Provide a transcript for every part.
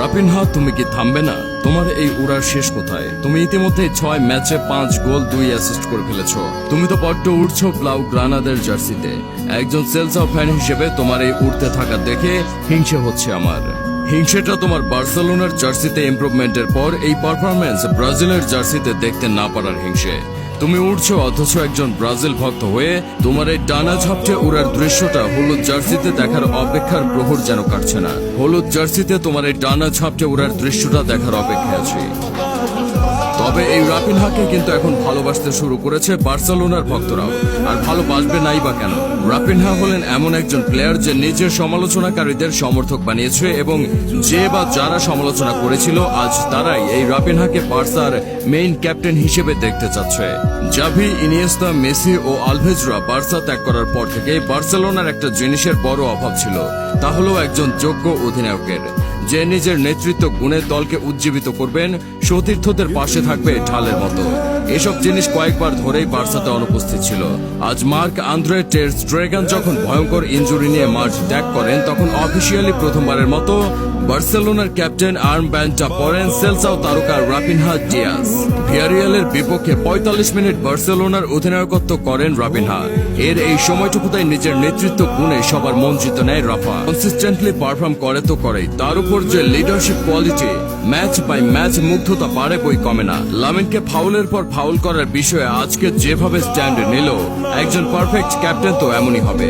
রাপিনহা, তুমি কি থামবে না? তোমার এই উড়ার শেষ কোথায়? তুমি ইতিমধ্যে 6 ম্যাচে 5 গোল 2 অ্যাসিস্ট করে ফেলেছো। তুমি তো বড্ড উড়ছো ব্লাউ গ্রানাদের জার্সিতে। একজন সেলসাও ফ্যান হিসেবে তোমার এই উড়তে থাকা দেখে হিংসে হচ্ছে আমার। হিংসেটা তোমার বার্সেলোনার জার্সিতে ইমপ্রুভমেন্টের পর এই পারফরম্যান্স ব্রাজিলের জার্সিতে দেখতে না পারার হিংসে। তুমি উড়ছো অথচ একজন ব্রাজিল ভক্ত হয়ে তোমার এই ডানা ঝাপটে উড়ার দৃশ্যটা হলুদ জার্সিতে দেখার অপেক্ষার প্রহর যেন কাটছে না। হলুদ জার্সিতে তোমার এই ডানা ঝাপটে উড়ার দৃশ্যটা দেখার অপেক্ষায় আছি। তবে এই রাপিনহাকে কিন্তু এখন ভালোবাসতে শুরু করেছে বার্সেলোনার ভক্তরাও। আর ভালোবাসবে নাই বা কেন? রাপিনহা হলেন এমন একজন প্লেয়ার যে নিজের সমালোচনাকারীদের সমর্থক বানিয়েছে, এবং যে বা যারা সমালোচনা করেছিল আজ তারাই এই রাপিনহাকে বার্সার মেইন ক্যাপ্টেন হিসেবে দেখতে চাচ্ছে। জাভি, ইনিয়েস্তা, মেসি ও আলভেজরা বার্সা ত্যাগ করার পর থেকে বার্সেলোনার একটা জিনিসের বড় অভাব ছিল, তা হলো একজন যোগ্য অধিনায়কের, যে নিজের নেতৃত্ব গুণে দলকে উজ্জীবিত করবেন, সতীর্থদের পাশে থাকবে ঢালের মতো। এসব জিনিস কয়েকবার ধরেই বার্সাতে অনুপস্থিত ছিল। আজ মার্ক আন্দ্রে টের স্ট্রেগান যখন ভয়ঙ্কর ইনজুরি নিয়ে মাঠ ত্যাগ করেন, তখন অফিসিয়ালি প্রথমবারের মতো বার্সেলোনার ক্যাপ্টেন আর্ম ব্যান্ডটা পরেন সেলসাও তারকা রাপিনহা ডিয়াজ। ভিয়ারিয়ালের বিপক্ষে 45 মিনিট বার্সেলোনার অধিনায়কত্ব করেন রাপিনহা। এর এই সময়টুকুতেই নিজের নেতৃত্ব গুণে সবার মন জিতে নেয় রাফা। কনসিস্টেন্টলি পারফর্ম করে তো করেই, তার উপর যে leadership quality, match by match মুগ্ধতা পারে বই কমে না। লামিনকে ফাউলের পর ফাউল করার বিষয়ে আজকে যেভাবে স্ট্যান্ড নিল, একজন পারফেক্ট ক্যাপ্টেন তো এমনই হবে।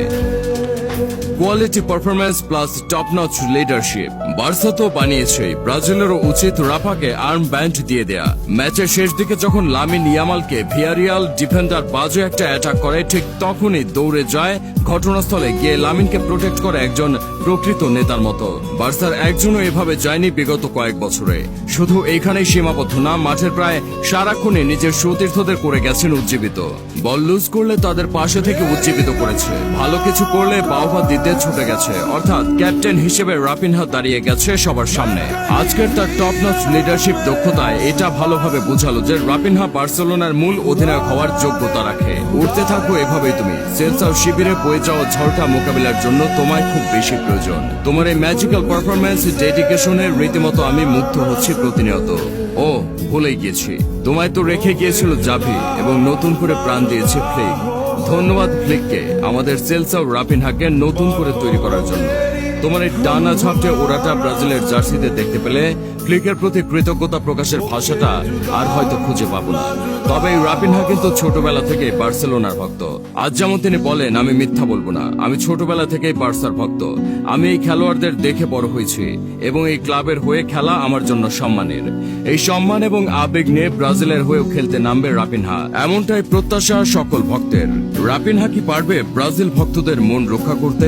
Quality performance plus top notch leadership. Barca তো বানিয়েছে, ব্রাজিলেরও উচিত রাফাকে আর্ম ব্যান্ড দিয়ে দেয়া। ম্যাচের শেষ দিকে যখন লামিন ইয়ামালকে ভিয়ারিয়াল ডিফেন্ডার বাজে একটা অ্যাটাক করে, ঠিক তখনই দৌড়ে যায় ঘটনাস্থলে গিয়ে লামিনকে প্রোটেক্ট করে একজন প্রকৃত নেতার মতো। বার্সার একজনও এভাবে যায়নি বিগত কয়েক বছরে। শুধু এইখানেই সীমাবদ্ধ না, মাঠের প্রায় সারাক্ষণে নিজের সতীর্থদের করে গেছেন উজ্জীবিত। বল লুজ করলে তাদের পাশে থেকে উজ্জীবিত করেছে, ভালো কিছু করলে বাহবা দিতে ছুটে গেছে। অর্থাৎ ক্যাপ্টেন হিসেবে রাপিনহা দাঁড়িয়ে গেছে সবার সামনে। আজকের তার টপ নচ লিডারশিপ দক্ষতায় এটা ভালোভাবে বোঝালো যে রাপিনহা বার্সেলোনার মূল অধিনায়ক হওয়ার যোগ্যতা রাখে। উঠতে থাকো এভাবেই তুমি। সেলসাও শিবিরে বয়ে যাওয়া ঝড়টা মোকাবিলার জন্য তোমায় খুব বেশি প্রয়োজন। তোমার এই ম্যাজিক্যাল পারফরম্যান্স, ডেডিকেশনের রীতিমতো আমি মুগ্ধ হচ্ছি প্রতিনিয়ত। ও ভুলেই গিয়েছি, তোমায় তো রেখে গিয়েছিল জাভি, এবং নতুন করে প্রাণ দিয়েছে ফ্লিক। ধন্যবাদ ফ্লিককে, আমাদের সেলসাও রাপিনহাকে নতুন করে তৈরি করার জন্য। তোমার এই ডানা ঝাপটে ওড়াটা ব্রাজিলের জার্সিতে দেখতে পেলে ফ্লিকের প্রতি কৃতজ্ঞতা প্রকাশের ভাষাটা আর হয়তো খুঁজে পাবো না। তবে এই রাপিনহা কিন্তু ছোটবেলা থেকে বার্সেলোনার ভক্ত। আজ যেমন তিনি বলেন, আমি মিথ্যা বলবো না, আমি ছোটবেলা থেকেই বার্সার ভক্ত। আমি এই খেলোয়াড়দের দেখে বড় হয়েছি, এবং এই ক্লাবের হয়ে খেলা আমার জন্য সম্মানের। এই সম্মান এবং আবেগ নিয়ে ব্রাজিলের হয়েও খেলতে নামবে রাপিনহা, এমনটাই প্রত্যাশা সকল ভক্তের। রাপিনহা কি পারবে ব্রাজিল ভক্তদের মন রক্ষা করতে?